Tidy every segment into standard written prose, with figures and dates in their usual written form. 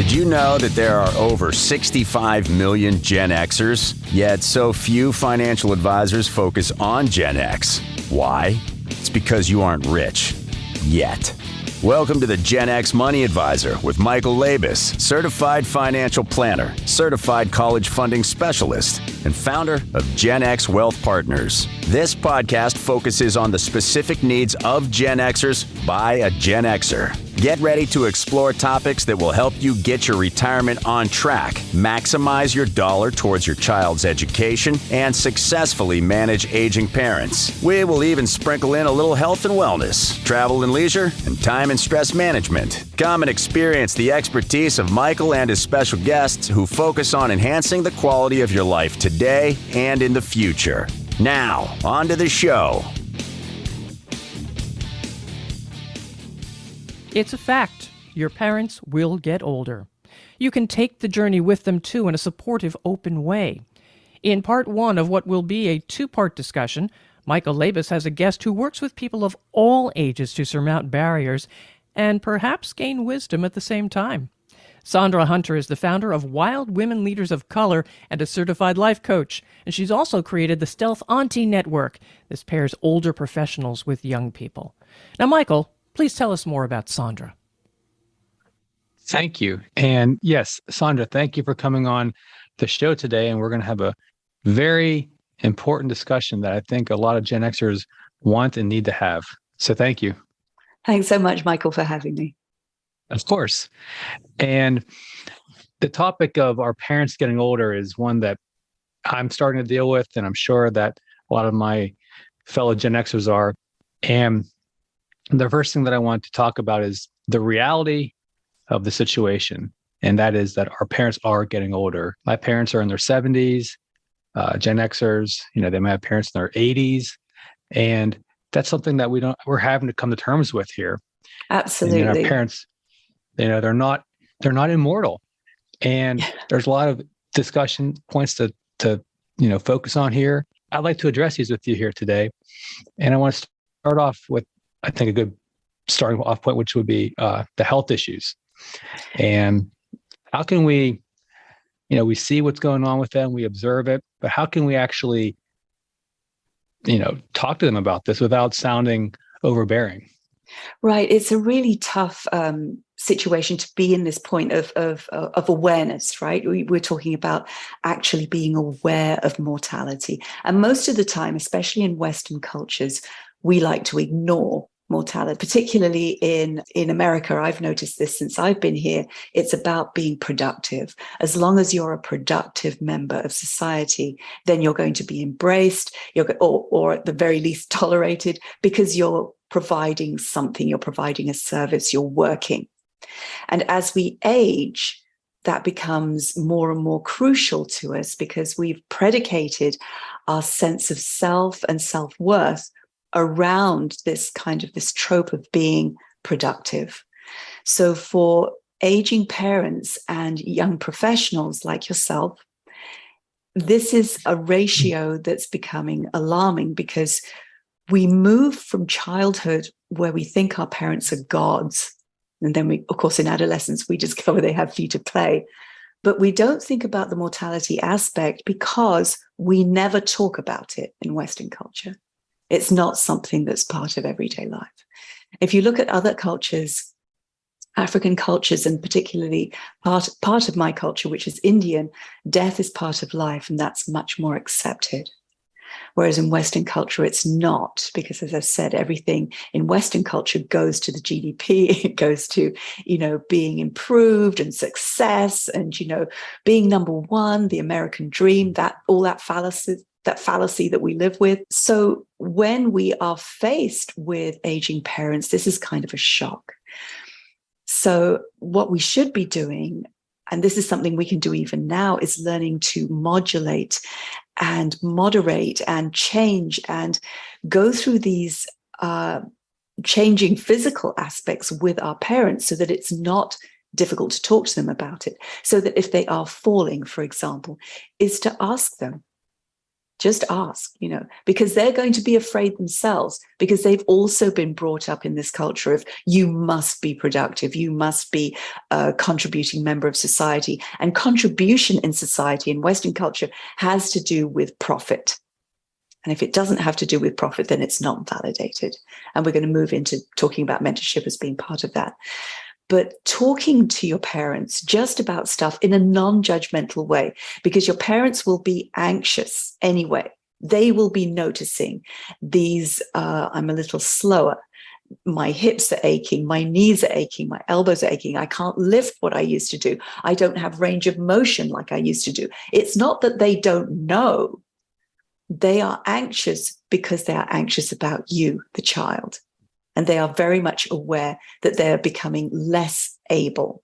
Did you know that there are over 65 million Gen Xers? Yet so few financial advisors focus on Gen X. Why? It's because you aren't rich. Yet. Welcome to the Gen X Money Advisor with Michael Labos, certified financial planner, certified college funding specialist, and founder of Gen X Wealth Partners. This podcast focuses on the specific needs of Gen Xers by a Gen Xer. Get ready to explore topics that will help you get your retirement on track, maximize your dollar towards your child's education, and successfully manage aging parents. We will even sprinkle in a little health and wellness, travel and leisure, and time and stress management. Come and experience the expertise of Michael and his special guests who focus on enhancing the quality of your life today and in the future. Now, on to the show. It's a fact. Your parents will get older. You can take the journey with them, too, in a supportive, open way. In part one of what will be a two-part discussion, Michael Labos has a guest who works with people of all ages to surmount barriers and perhaps gain wisdom at the same time. Sandra Hunter is the founder of Wild Women Leaders of Color and a certified life coach, and she's also created the Stealth Auntie Network. This pairs older professionals with young people. Now, Michael, please tell us more about Sandra. Thank you. And yes, Sandra, thank you for coming on the show today. And we're going to have a very important discussion that I think a lot of Gen Xers want and need to have. So thank you. Thanks so much, Michael, for having me. Of course. And the topic of our parents getting older is one that I'm starting to deal with, and I'm sure that a lot of my fellow Gen Xers are. And the first thing that I want to talk about is the reality of the situation. And that is that our parents are getting older. My parents are in their 70s, Gen Xers, they might have parents in their 80s. And that's something that we're having to come to terms with here. Absolutely. And, our parents, they're not immortal. And there's a lot of discussion points to focus on here. I'd like to address these with you here today. And I want to start off with, I think, a good starting off point, which would be the health issues. And how can we see what's going on with them, we observe it, but how can we actually, talk to them about this without sounding overbearing? Right. It's a really tough situation to be in this point of awareness, right? We're talking about actually being aware of mortality. And most of the time, especially in Western cultures, we like to ignore mortality, particularly in America. I've noticed this since I've been here. It's about being productive. As long as you're a productive member of society, then you're going to be embraced, or at the very least tolerated, because you're providing something, you're providing a service, you're working. And as we age, that becomes more and more crucial to us because we've predicated our sense of self and self-worth around this trope of being productive. So for aging parents and young professionals like yourself, this is a ratio that's becoming alarming because we move from childhood where we think our parents are gods. And then we, of course, in adolescence, we discover they have feet of clay. But we don't think about the mortality aspect because we never talk about it in Western culture. It's not something that's part of everyday life. If you look at other cultures, African cultures, and particularly part of my culture, which is Indian, death is part of life, and that's much more accepted. Whereas in Western culture, it's not, because as I said, everything in Western culture goes to the GDP, it goes to, being improved and success and, being number one, the American dream, that fallacy that we live with. So when we are faced with aging parents, this is kind of a shock. So what we should be doing, and this is something we can do even now, is learning to modulate and moderate and change and go through these changing physical aspects with our parents so that it's not difficult to talk to them about it. So that if they are falling, for example, is to ask them, Just ask, because they're going to be afraid themselves, because they've also been brought up in this culture of you must be productive, you must be a contributing member of society. And contribution in society, in Western culture, has to do with profit. And if it doesn't have to do with profit, then it's not validated. And we're going to move into talking about mentorship as being part of that. But talking to your parents just about stuff in a non-judgmental way, because your parents will be anxious anyway. They will be noticing these, I'm a little slower. My hips are aching, my knees are aching, my elbows are aching. I can't lift what I used to do. I don't have range of motion like I used to do. It's not that they don't know. They are anxious because they are anxious about you, the child. And they are very much aware that they are becoming less able.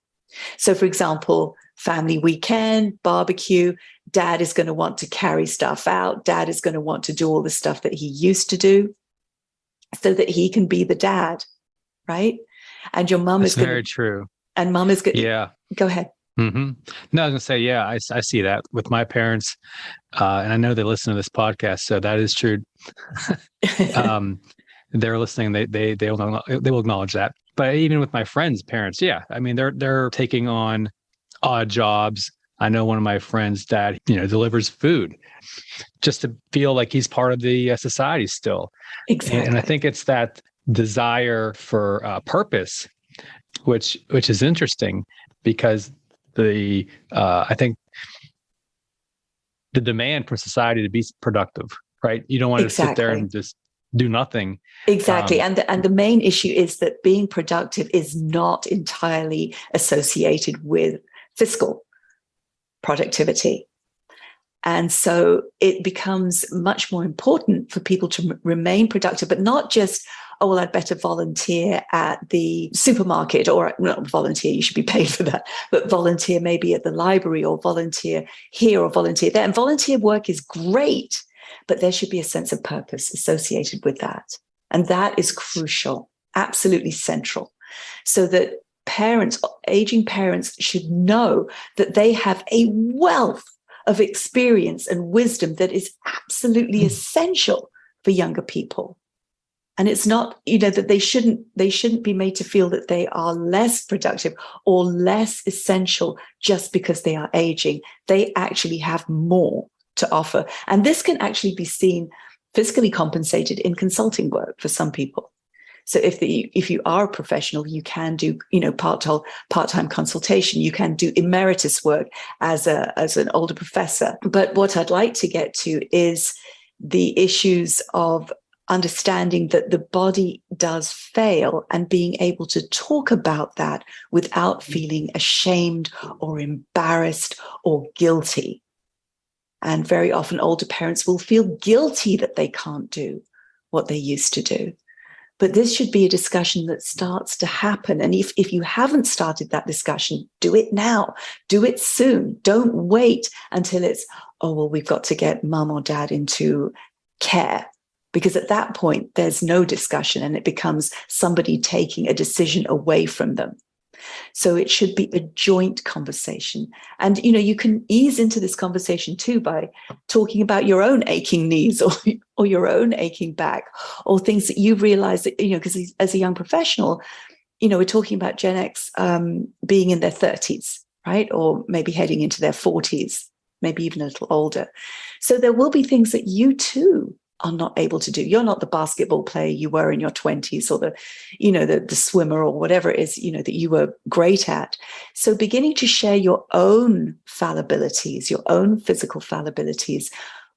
So, for example, family weekend, barbecue, dad is going to want to carry stuff out. Dad is going to want to do all the stuff that he used to do so that he can be the dad, right? And your mum is very true. And mum is going to, yeah. Go ahead. Mm-hmm. No, I was going to say, yeah, I see that with my parents. And I know they listen to this podcast, so that is true. They're listening. They will acknowledge that. But even with my friends' parents, yeah, I mean they're taking on odd jobs. I know one of my friends' dad, delivers food just to feel like he's part of the society still. Exactly. And I think it's that desire for purpose, which is interesting because I think the demand for society to be productive, right? You don't want to sit there and just do nothing. Exactly. And the main issue is that being productive is not entirely associated with fiscal productivity. And so it becomes much more important for people to remain productive, but not just, oh, well, I'd better volunteer at the supermarket, or not volunteer, you should be paid for that, but volunteer maybe at the library, or volunteer here or volunteer there. And volunteer work is great, but there should be a sense of purpose associated with that. And that is crucial, absolutely central, so that aging parents should know that they have a wealth of experience and wisdom that is absolutely essential for younger people. And it's not, that they shouldn't be made to feel that they are less productive or less essential just because they are aging. They actually have more to offer. And this can actually be seen fiscally compensated in consulting work for some people. So if you are a professional, you can do, part-time consultation. You can do emeritus work as an older professor. But what I'd like to get to is the issues of understanding that the body does fail and being able to talk about that without feeling ashamed or embarrassed or guilty. And very often older parents will feel guilty that they can't do what they used to do. But this should be a discussion that starts to happen. And if you haven't started that discussion, do it now. Do it soon. Don't wait until it's, oh, well, we've got to get mum or dad into care. Because at that point, there's no discussion and it becomes somebody taking a decision away from them. So it should be a joint conversation. And, you can ease into this conversation too by talking about your own aching knees or your own aching back, or things that you realize that, because as a young professional, we're talking about Gen X being in their 30s, right? Or maybe heading into their 40s, maybe even a little older. So there will be things that you too are not able to do. You're not the basketball player you were in your 20s, or the swimmer, or whatever it is, that you were great at. So beginning to share your own fallibilities, your own physical fallibilities,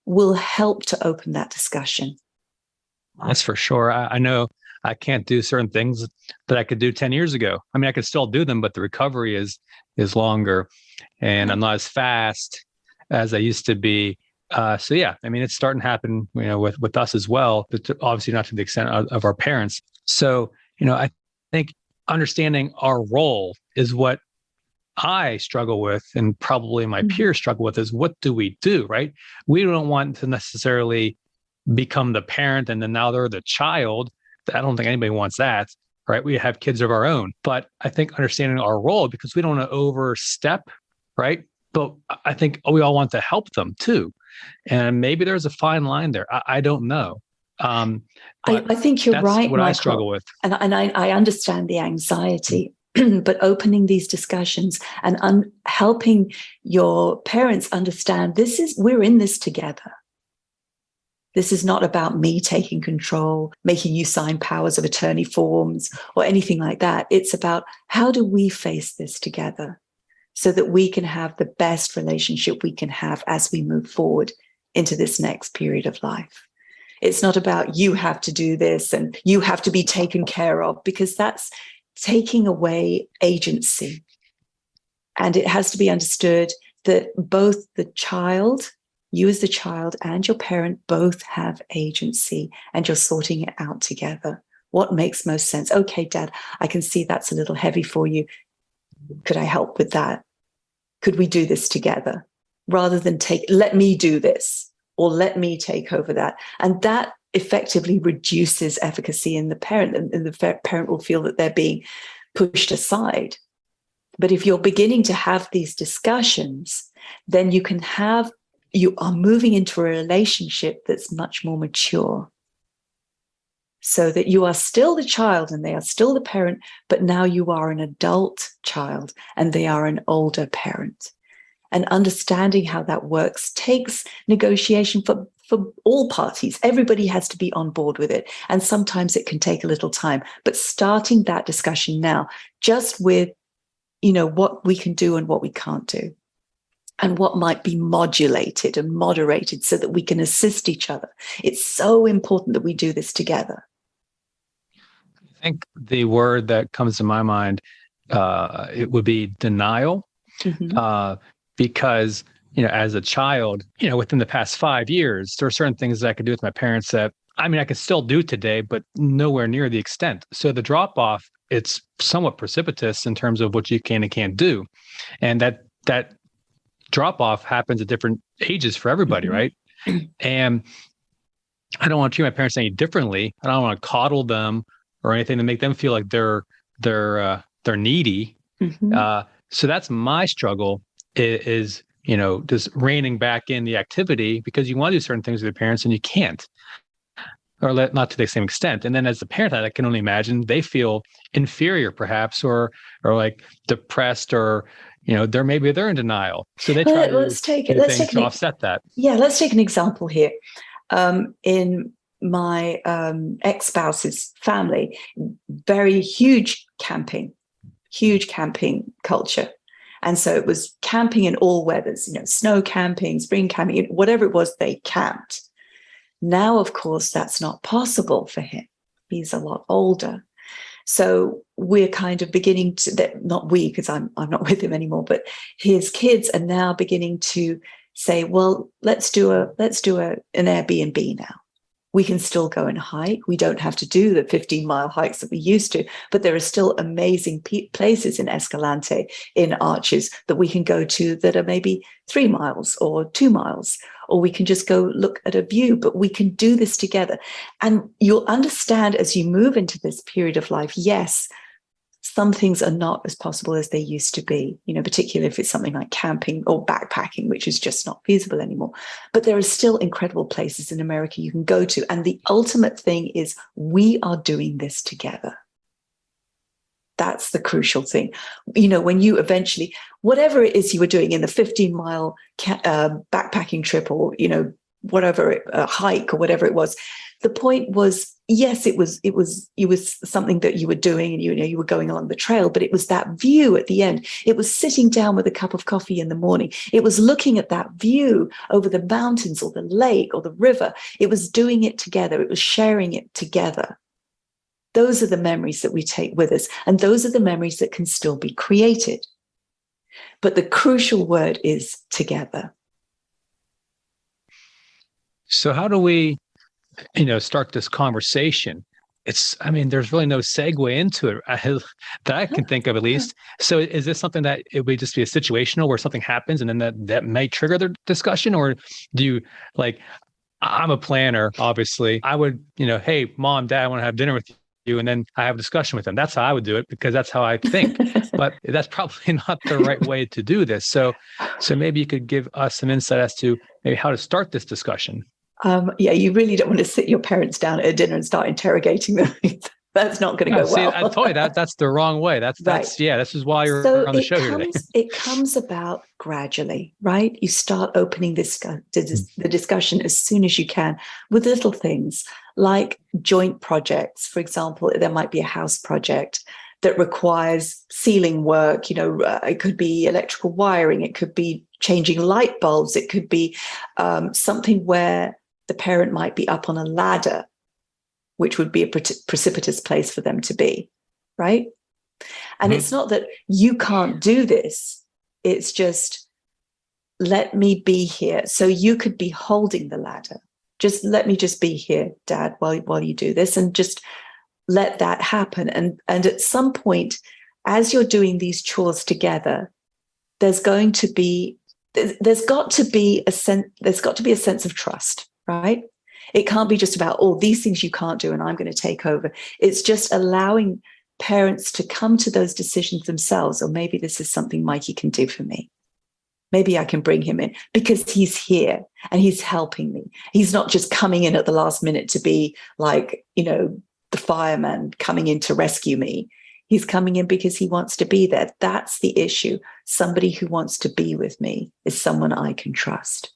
will help to open that discussion. That's for sure. I know I can't do certain things that I could do 10 years ago. I mean, I could still do them, but the recovery is longer, and I'm not as fast as I used to be. So yeah, I mean, it's starting to happen, with us as well, but obviously not to the extent of our parents. So, I think understanding our role is what I struggle with, and probably my peers struggle with, is what do we do, right? We don't want to necessarily become the parent and then now they're the child. I don't think anybody wants that, right? We have kids of our own, but I think understanding our role, because we don't want to overstep, right? But I think we all want to help them too. And maybe there's a fine line there. I don't know. I think you're right, what Michael. I struggle with. And I understand the anxiety, but opening these discussions and helping your parents understand we're in this together. This is not about me taking control, making you sign powers of attorney forms or anything like that. It's about how do we face this together so that we can have the best relationship we can have as we move forward into this next period of life. It's not about you have to do this and you have to be taken care of, because that's taking away agency. And it has to be understood that both the child, you as the child, and your parent both have agency, and you're sorting it out together. What makes most sense? Okay, Dad, I can see that's a little heavy for you. Could I help with that? Could we do this together? Rather than let me do this or let me take over that. And that effectively reduces efficacy in the parent, and the parent will feel that they're being pushed aside. But if you're beginning to have these discussions, then you are moving into a relationship that's much more mature, so that you are still the child and they are still the parent, but now you are an adult child and they are an older parent. And understanding how that works takes negotiation for all parties. Everybody has to be on board with it. And sometimes it can take a little time, but starting that discussion now, just with, what we can do and what we can't do, and what might be modulated and moderated so that we can assist each other. It's so important that we do this together. I think the word that comes to my mind, it would be denial. Mm-hmm. Because, as a child, within the past 5 years, there are certain things that I could do with my parents that, I could still do today, but nowhere near the extent. So the drop off, it's somewhat precipitous in terms of what you can and can't do. And that drop off happens at different ages for everybody, mm-hmm. right? And I don't want to treat my parents any differently. I don't want to coddle them or anything to make them feel like they're needy. Mm-hmm. So that's my struggle is just reining back in the activity, because you want to do certain things with your parents and you can't, or not to the same extent. And then as a parent, I can only imagine they feel inferior perhaps, or like depressed, or they're in denial. So they try to offset that. Yeah, let's take an example here. In my ex-spouse's family, very huge camping culture. And so it was camping in all weathers, snow camping, spring camping, whatever it was, they camped. Now, of course, that's not possible for him. He's a lot older. So we're kind of beginning to, not we, because I'm not with him anymore, but his kids are now beginning to say, well, let's do an Airbnb now. We can still go and hike. We don't have to do the 15-mile hikes that we used to, but there are still amazing places in Escalante, in Arches, that we can go to that are maybe 3 miles or 2 miles, or we can just go look at a view, but we can do this together. And you'll understand as you move into this period of life, yes, some things are not as possible as they used to be, particularly if it's something like camping or backpacking, which is just not feasible anymore. But there are still incredible places in America you can go to. And the ultimate thing is we are doing this together. That's the crucial thing. When you eventually, whatever it is you were doing in the 15-mile backpacking trip, or, whatever, a hike or whatever it was, the point was, yes, it was something that you were doing, and you were going along the trail, but it was that view at the end. It was sitting down with a cup of coffee in the morning. It was looking at that view over the mountains or the lake or the river. It was doing it together. It was sharing it together. Those are the memories that we take with us, and those are the memories that can still be created. But the crucial word is together. So how do we start this conversation? There's really no segue into it that I can think of, at least. So is this something that it would just be a situational where something happens and then that may trigger the discussion? Or do you, I'm a planner, obviously. I would, hey, Mom, Dad, I want to have dinner with you, and then I have a discussion with them. That's how I would do it, because that's how I think. But that's probably not the right way to do this. So maybe you could give us some insight as to maybe how to start this discussion. You really don't want to sit your parents down at a dinner and start interrogating them. That's not going to go well. I told you that's the wrong way. That's right. This is why you're on the show here today. It comes about gradually, right? You start opening the discussion as soon as you can with little things like joint projects. For example, there might be a house project that requires ceiling work. It could be electrical wiring. It could be changing light bulbs. It could be something where the parent might be up on a ladder, which would be a precipitous place for them to be, right? And it's not that you can't do this. It's just, let me be here. So you could be holding the ladder. Just let me just be here, Dad, while you do this, and just let that happen. And at some point, as you're doing these chores together, there's got to be a sense of trust, right? It can't be just about, these things you can't do and I'm going to take over. It's just allowing parents to come to those decisions themselves. Or maybe this is something Mikey can do for me. Maybe I can bring him in because he's here and he's helping me. He's not just coming in at the last minute to be like, the fireman coming in to rescue me. He's coming in because he wants to be there. That's the issue. Somebody who wants to be with me is someone I can trust.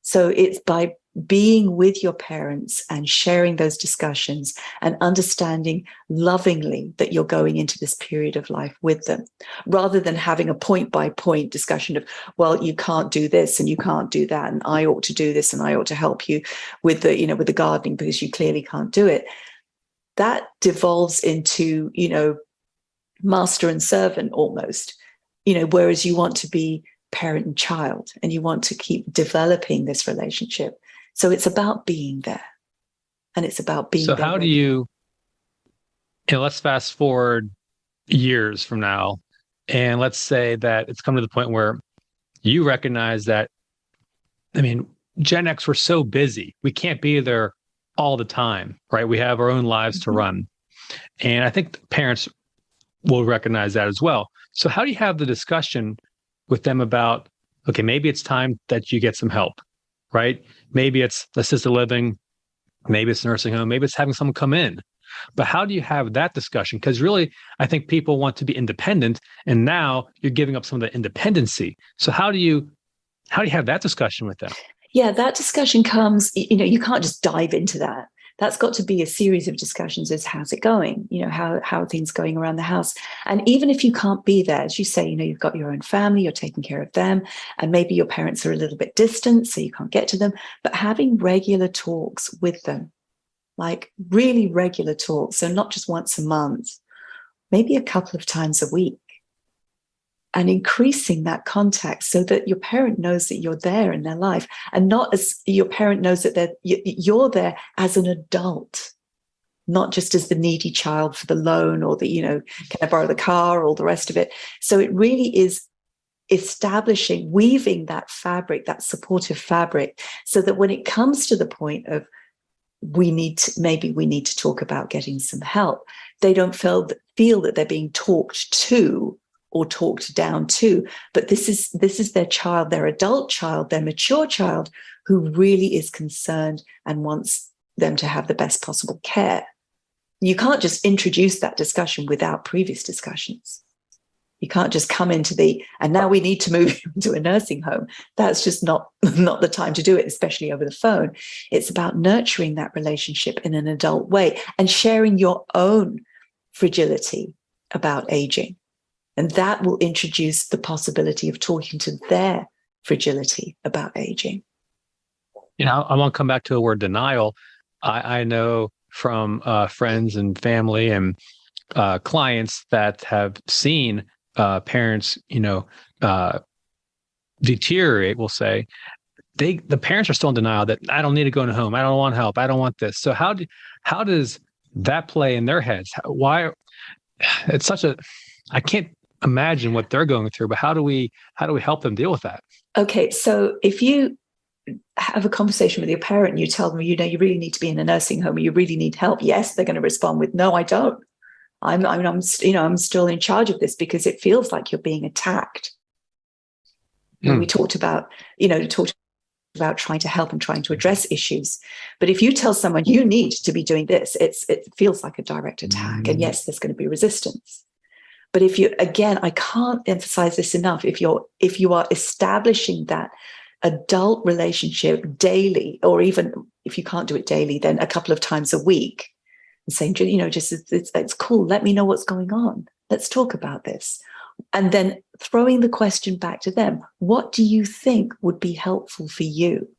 So it's by being with your parents and sharing those discussions and understanding lovingly that you're going into this period of life with them, rather than having a point-by-point discussion of, well, you can't do this and you can't do that, and I ought to do this and I ought to help you with the gardening because you clearly can't do it. That devolves into, master and servant almost, whereas you want to be parent and child and you want to keep developing this relationship. So it's about being there, and it's about being there. So how do you, let's fast forward years from now, and let's say that it's come to the point where you recognize that, Gen X, we're so busy. We can't be there all the time, right? We have our own lives to run. And I think parents will recognize that as well. So how do you have the discussion with them about, okay, maybe it's time that you get some help, right? Maybe it's assisted living, maybe it's nursing home, maybe it's having someone come in. But how do you have that discussion? Because really, I think people want to be independent, and now you're giving up some of the independency. So how do you have that discussion with them? Yeah, that discussion comes, you can't just dive into that. That's got to be a series of discussions as how's it going? How are things going around the house? And even if you can't be there, as you say, you've got your own family, you're taking care of them, and maybe your parents are a little bit distant, so you can't get to them, but having regular talks with them, like really regular talks. So not just once a month, maybe a couple of times a week, and increasing that contact so that your parent knows that you're there in their life, and not as your parent knows that you're there as an adult, not just as the needy child for the loan or the, can I borrow the car or all the rest of it. So it really is weaving that fabric, that supportive fabric, so that when it comes to the point of we need to talk about getting some help, they don't feel that they're being talked to or talked down to, but this is their child, their adult child, their mature child, who really is concerned and wants them to have the best possible care. You can't just introduce that discussion without previous discussions. You can't just come into and now we need to move into a nursing home. That's just not the time to do it, especially over the phone. It's about nurturing that relationship in an adult way and sharing your own fragility about aging. And that will introduce the possibility of talking to their fragility about aging. I want to come back to the word denial. I know from friends and family and clients that have seen parents, deteriorate, we'll say. The parents are still in denial that I don't need to go into home. I don't want help. I don't want this. So how does that play in their heads? Why? It's I can't imagine what they're going through, but how do we help them deal with that? Okay, so if you have a conversation with your parent and you tell them, you really need to be in a nursing home, or you really need help, yes, they're going to respond with, no, I don't. I'm still in charge of this, because it feels like you're being attacked. We talked about trying to help and trying to address issues. But if you tell someone you need to be doing this, it feels like a direct attack. And yes, there's going to be resistance. But if you, again, I can't emphasize this enough, if you are establishing that adult relationship daily, or even if you can't do it daily, then a couple of times a week, and saying, it's cool, let me know what's going on. Let's talk about this. And then throwing the question back to them, what do you think would be helpful for you?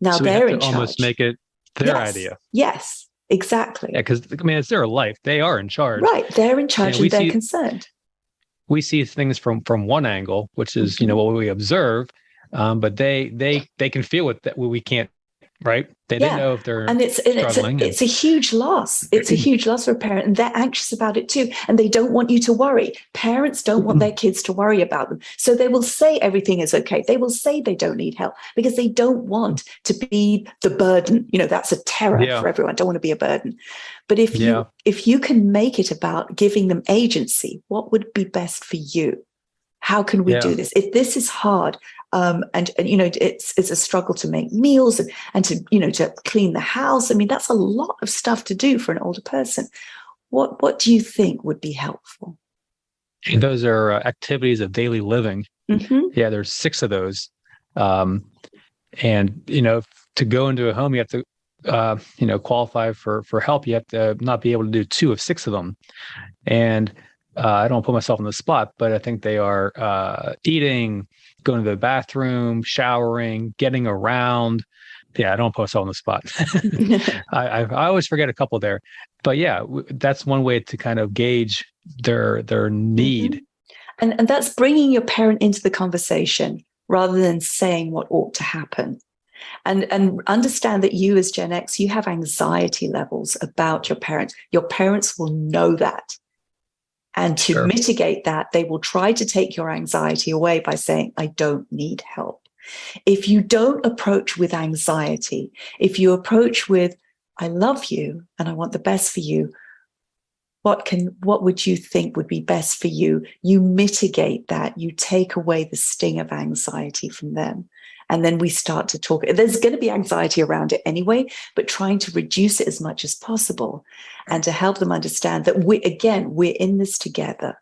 Now so they're we have in to charge. almost make it their idea. Yes, exactly. Yeah, because it's their life. They are in charge. Right. They're in charge, and they're concerned. We see things from one angle, which is, what we observe, but they can feel it that we can't. Right. They know if they're struggling. It's a huge loss. It's a huge loss for a parent, and they're anxious about it too. And they don't want you to worry. Parents don't want their kids to worry about them. So they will say everything is okay. They will say they don't need help, because they don't want to be the burden. That's a terror for everyone. Don't want to be a burden. But if you can make it about giving them agency, what would be best for you? How can we do this? If this is hard, and it's a struggle to make meals and to clean the house. I mean, that's a lot of stuff to do for an older person. What do you think would be helpful? Those are activities of daily living. Mm-hmm. Yeah, there's 6 of those. And to go into a home, you have to qualify for help. You have to not be able to do 2 of 6 of them. And I don't put myself on the spot, but I think they are eating, going to the bathroom, showering, getting around. Yeah, I don't put myself on the spot. I always forget a couple there. But yeah, that's one way to kind of gauge their need. Mm-hmm. And that's bringing your parent into the conversation rather than saying what ought to happen. And understand that you as Gen X, you have anxiety levels about your parents. Your parents will know that. And to mitigate that, they will try to take your anxiety away by saying, I don't need help. If you don't approach with anxiety, if you approach with, I love you and I want the best for you, what would you think would be best for you? You mitigate that. You take away the sting of anxiety from them. And then we start to talk. There's going to be anxiety around it anyway, but trying to reduce it as much as possible and to help them understand that we're in this together.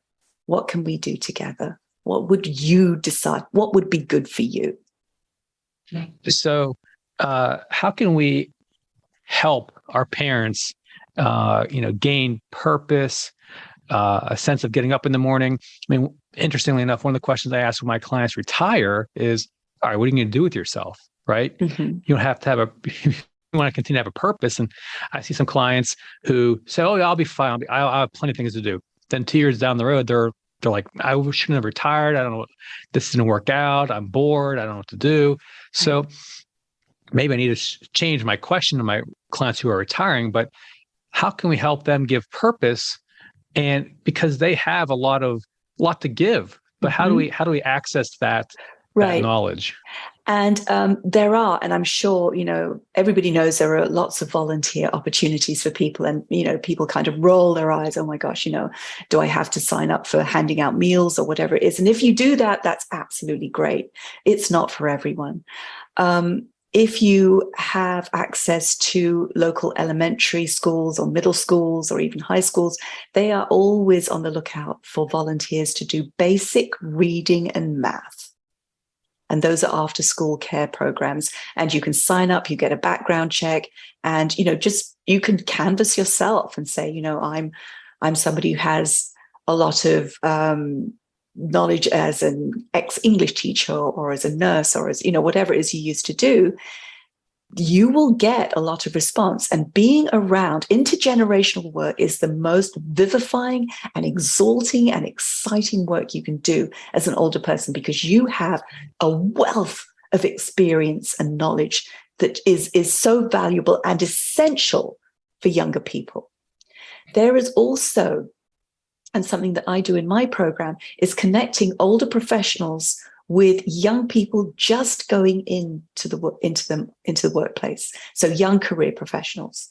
What can we do together? What would you decide? What would be good for you? So how can we help our parents, gain purpose, a sense of getting up in the morning? I mean, interestingly enough, one of the questions I ask when my clients retire is, all right, what are you going to do with yourself? Right? Mm-hmm. You don't have to have you want to continue to have a purpose. And I see some clients who say, oh, yeah, I'll be fine. I'll have plenty of things to do. Then 2 years down the road, they're like, I shouldn't have retired. I don't know. This didn't work out. I'm bored. I don't know what to do. So maybe I need to change my question to my clients who are retiring, but how can we help them give purpose? And because they have a lot to give, but how do we access that knowledge? And there are, and I'm sure, everybody knows there are lots of volunteer opportunities for people, and, people kind of roll their eyes. Oh my gosh, do I have to sign up for handing out meals or whatever it is? And if you do that, that's absolutely great. It's not for everyone. If you have access to local elementary schools or middle schools or even high schools, they are always on the lookout for volunteers to do basic reading and math. And those are after school care programs. And you can sign up, you get a background check, and, you can canvass yourself and say, I'm somebody who has a lot of knowledge as an ex-English teacher or as a nurse or as, whatever it is you used to do. You will get a lot of response. And being around intergenerational work is the most vivifying and exalting and exciting work you can do as an older person, because you have a wealth of experience and knowledge that is so valuable and essential for younger people. There is also, and something that I do in my program, is connecting older professionals with young people just going into the workplace. So young career professionals.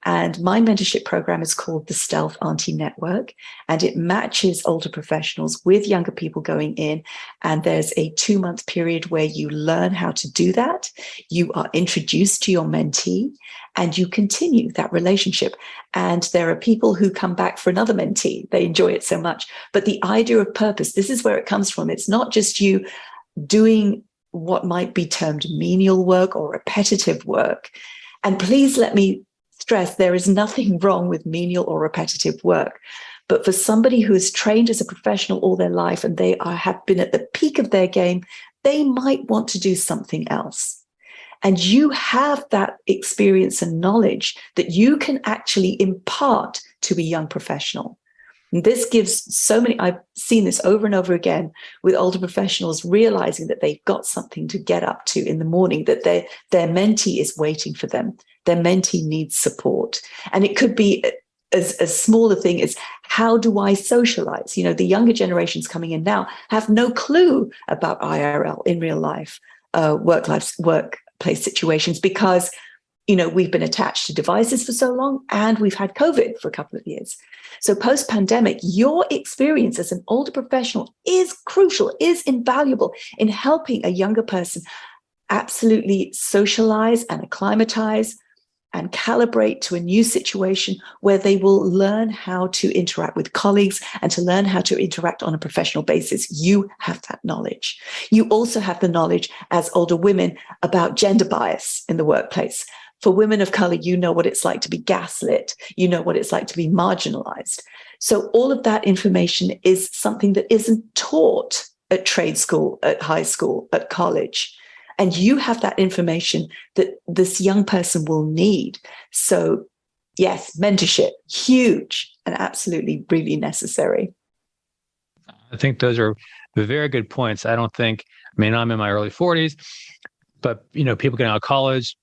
And my mentorship program is called the Stealth Auntie Network, and it matches older professionals with younger people going in. And there's a 2-month period where you learn how to do that. You are introduced to your mentee and you continue that relationship. And there are people who come back for another mentee. They enjoy it so much. But the idea of purpose, this is where it comes from. It's not just you doing what might be termed menial work or repetitive work. And please let me stress, there is nothing wrong with menial or repetitive work. But for somebody who is trained as a professional all their life and they have been at the peak of their game, they might want to do something else. And you have that experience and knowledge that you can actually impart to a young professional. And this gives so many, I've seen this over and over again with older professionals realizing that they've got something to get up to in the morning, that their mentee is waiting for them. Their mentee needs support. And it could be as small a thing as, how do I socialize? You know, the younger generations coming in now have no clue about IRL, in real life, workplace situations, because, you know, we've been attached to devices for so long and we've had COVID for a couple of years. So post-pandemic, your experience as an older professional is crucial, is invaluable in helping a younger person absolutely socialize and acclimatize and calibrate to a new situation where they will learn how to interact with colleagues and to learn how to interact on a professional basis. You have that knowledge. You also have the knowledge as older women about gender bias in the workplace. For women of color, you know what it's like to be gaslit. You know what it's like to be marginalized. So all of that information is something that isn't taught at trade school, at high school, at college. And you have that information that this young person will need. So yes, mentorship, huge and absolutely really necessary. I think those are very good points. I mean, I'm in my early 40s, but, you know, people getting out of college,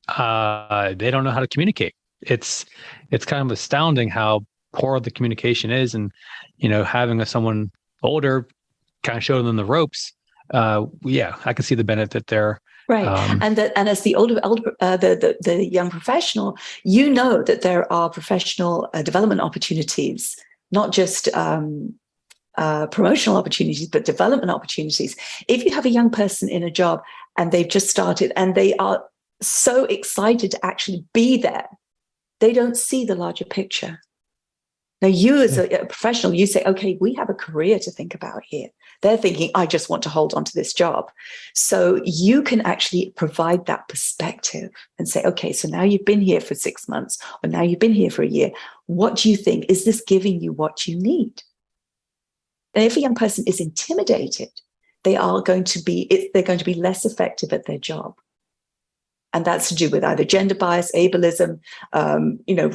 they don't know how to communicate. It's kind of astounding how poor the communication is. And, you know, having someone older kind of show them the ropes, I can see the benefit there. Right. And as the the young professional, you know that there are professional development opportunities, not just promotional opportunities, but development opportunities. If you have a young person in a job and they've just started and they are so excited to actually be there, they don't see the larger picture. Now, you as a professional, you say, okay, we have a career to think about here. They're thinking, I just want to hold on to this job. So you can actually provide that perspective and say, okay, so now you've been here for 6 months, or now you've been here for a year. What do you think? Is this giving you what you need? And if a young person is intimidated, they're going to be less effective at their job. And that's to do with either gender bias, ableism,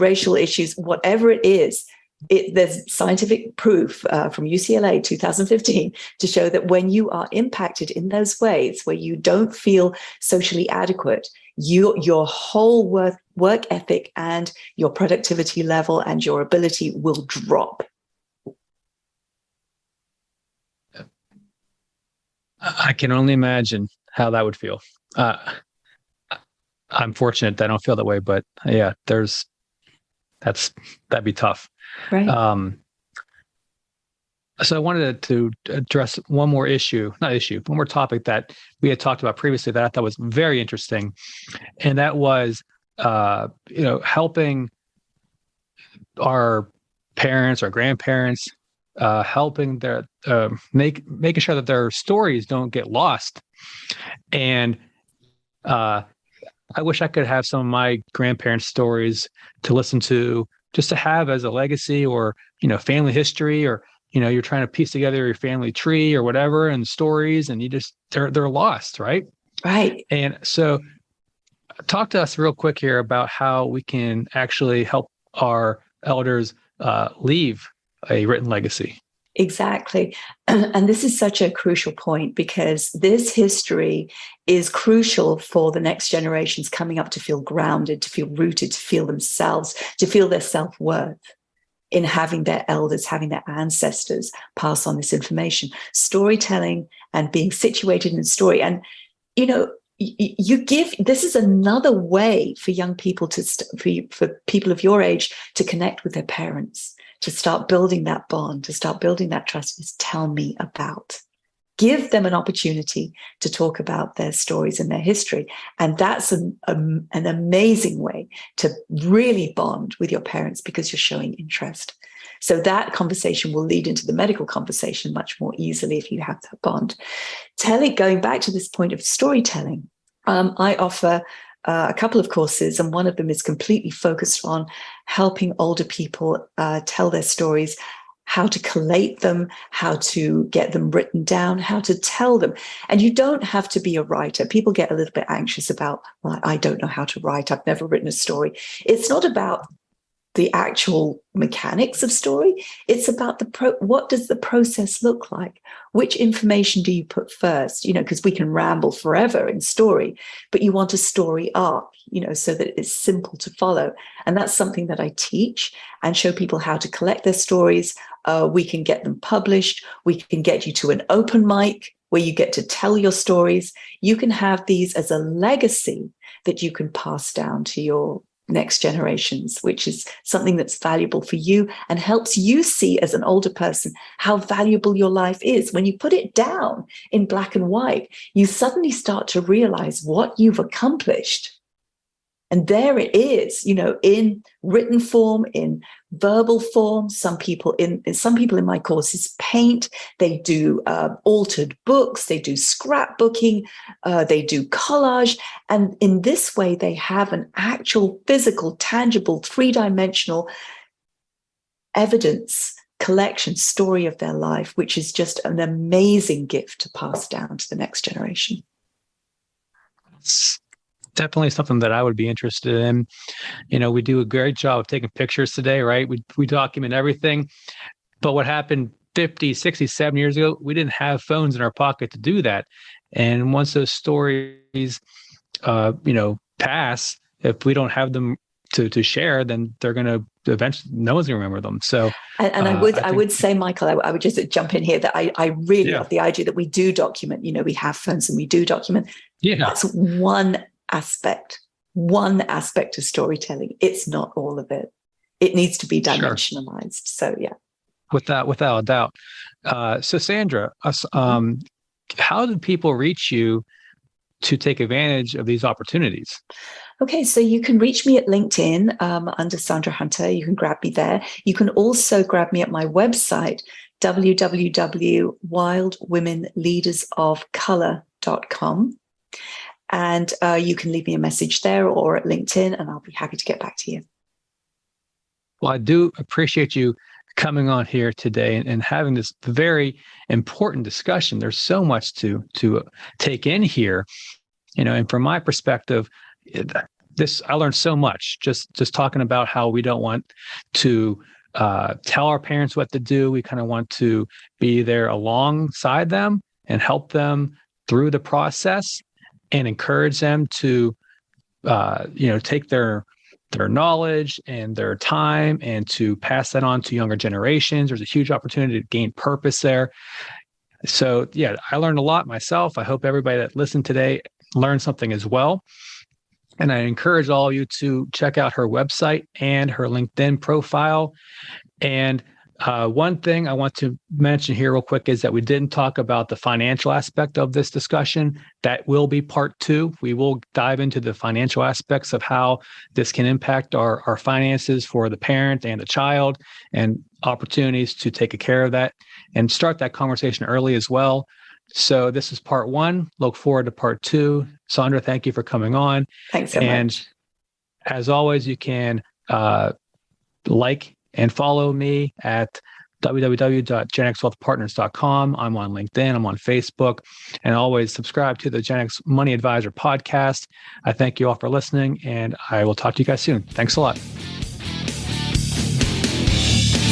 racial issues, whatever it is. There's scientific proof from UCLA 2015 to show that when you are impacted in those ways where you don't feel socially adequate, your whole work ethic and your productivity level and your ability will drop. I can only imagine how that would feel. I'm fortunate that I don't feel that way, but yeah, that'd be tough. Right. So I wanted to address one more topic that we had talked about previously that I thought was very interesting. And that was, helping our parents, our grandparents, helping their, making sure that their stories don't get lost. And, I wish I could have some of my grandparents' stories to listen to, just to have as a legacy, or, family history, or, you're trying to piece together your family tree or whatever, and stories, and they're lost, right? Right. And so talk to us real quick here about how we can actually help our elders leave a written legacy. Exactly. And this is such a crucial point, because this history is crucial for the next generations coming up to feel grounded, to feel rooted, to feel themselves, to feel their self-worth in having their elders, having their ancestors pass on this information. Storytelling and being situated in story. And, this is another way for young people for people of your age to connect with their parents, to start building that bond, to start building that trust, is tell me about. Give them an opportunity to talk about their stories and their history. And that's an amazing way to really bond with your parents, because you're showing interest. So that conversation will lead into the medical conversation much more easily if you have that bond. Going back to this point of storytelling, I offer a couple of courses, and one of them is completely focused on helping older people tell their stories, how to collate them, how to get them written down, how to tell them. And you don't have to be a writer. People get a little bit anxious about, well, I don't know how to write. I've never written a story. It's not about the actual mechanics of story. It's about what does the process look like? Which information do you put first? Because we can ramble forever in story, but you want a story arc, so that it's simple to follow. And that's something that I teach and show people how to collect their stories. We can get them published. We can get you to an open mic where you get to tell your stories. You can have these as a legacy that you can pass down to your next generations, which is something that's valuable for you and helps you see as an older person how valuable your life is. When you put it down in black and white, you suddenly start to realize what you've accomplished. And there it is, in written form, in verbal form. Some people in my courses paint, they do altered books, they do scrapbooking, they do collage. And in this way, they have an actual physical, tangible, three-dimensional evidence collection story of their life, which is just an amazing gift to pass down to the next generation. Definitely something that I would be interested in. We do a great job of taking pictures today, right? We document everything. But what happened 50, 60, 70 years ago, we didn't have phones in our pocket to do that. And once those stories, pass, if we don't have them to share, then they're going to eventually, no one's going to remember them. So, and I would say, Michael, I would just jump in here that I really love the idea that we do document. We have phones and we do document. Yeah, that's one aspect of storytelling. It's not all of it. It needs to be dimensionalized. Sure. So yeah, without a doubt. So Sandra, how do people reach you to take advantage of these opportunities? Okay, so you can reach me at LinkedIn under Sandra Hunter. You can grab me there. You can also grab me at my website, www.wildwomenleadersofcolor.com. And you can leave me a message there or at LinkedIn, and I'll be happy to get back to you. Well, I do appreciate you coming on here today and having this very important discussion. There's so much to take in here, and from my perspective, I learned so much just talking about how we don't want to tell our parents what to do. We kind of want to be there alongside them and help them through the process and encourage them to, take their knowledge and their time and to pass that on to younger generations. There's a huge opportunity to gain purpose there. So yeah, I learned a lot myself. I hope everybody that listened today learned something as well. And I encourage all of you to check out her website and her LinkedIn profile. And one thing I want to mention here real quick is that we didn't talk about the financial aspect of this discussion. That will be part 2. We will dive into the financial aspects of how this can impact our finances for the parent and the child, and opportunities to take care of that and start that conversation early as well. So this is part 1. Look forward to part 2. Sandra, thank you for coming on. Thanks so much. As always, you can like and follow me at www.genxwealthpartners.com. I'm on LinkedIn. I'm on Facebook. And always subscribe to the Gen X Money Advisor podcast. I thank you all for listening, and I will talk to you guys soon. Thanks a lot.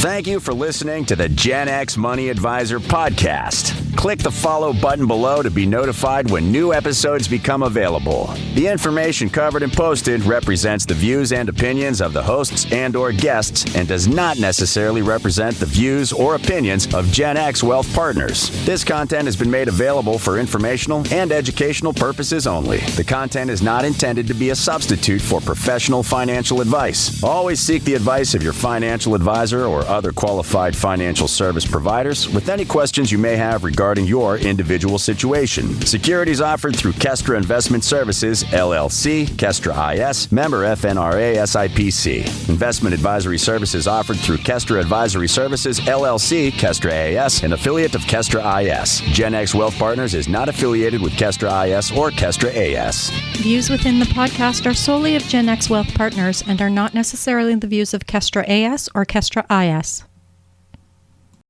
Thank you for listening to the Gen X Money Advisor podcast. Click the follow button below to be notified when new episodes become available. The information covered and posted represents the views and opinions of the hosts and/or guests and does not necessarily represent the views or opinions of Gen X Wealth Partners. This content has been made available for informational and educational purposes only. The content is not intended to be a substitute for professional financial advice. Always seek the advice of your financial advisor or other qualified financial service providers with any questions you may have regarding your individual situation. Securities offered through Kestra Investment Services, LLC, Kestra IS, member FNRA SIPC. Investment advisory services offered through Kestra Advisory Services, LLC, Kestra AS, an affiliate of Kestra IS. Gen X Wealth Partners is not affiliated with Kestra IS or Kestra AS. Views within the podcast are solely of Gen X Wealth Partners and are not necessarily the views of Kestra AS or Kestra IS.